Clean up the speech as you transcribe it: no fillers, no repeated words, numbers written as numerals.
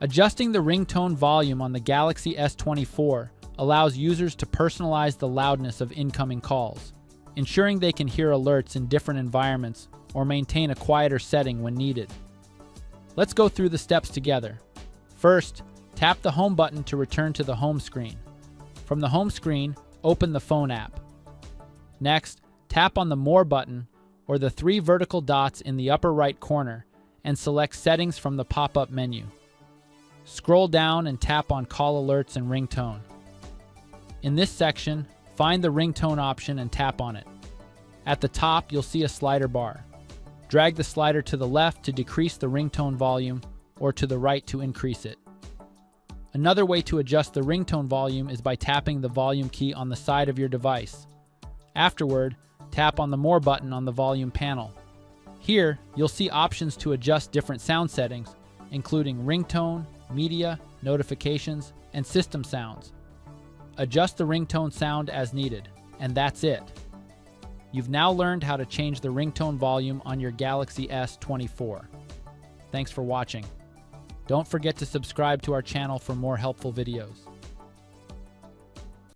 Adjusting the ringtone volume on the Galaxy S24 allows users to personalize the loudness of incoming calls, ensuring they can hear alerts in different environments or maintain a quieter setting when needed. Let's go through the steps together. First, tap the home button to return to the home screen. From the home screen, open the phone app. Next, tap on the More button or the 3 vertical dots in the upper right corner and select Settings from the pop-up menu. Scroll down and tap on Call Alerts and Ringtone. In this section, find the ringtone option and tap on it. At the top, you'll see a slider bar. Drag the slider to the left to decrease the ringtone volume or to the right to increase it. Another way to adjust the ringtone volume is by tapping the volume key on the side of your device. Afterward, tap on the More button on the volume panel. Here, you'll see options to adjust different sound settings, including ringtone, media, notifications, and system sounds. Adjust the ringtone sound as needed, and that's it. You've now learned how to change the ringtone volume on your Galaxy S24. Thanks for watching. Don't forget to subscribe to our channel for more helpful videos.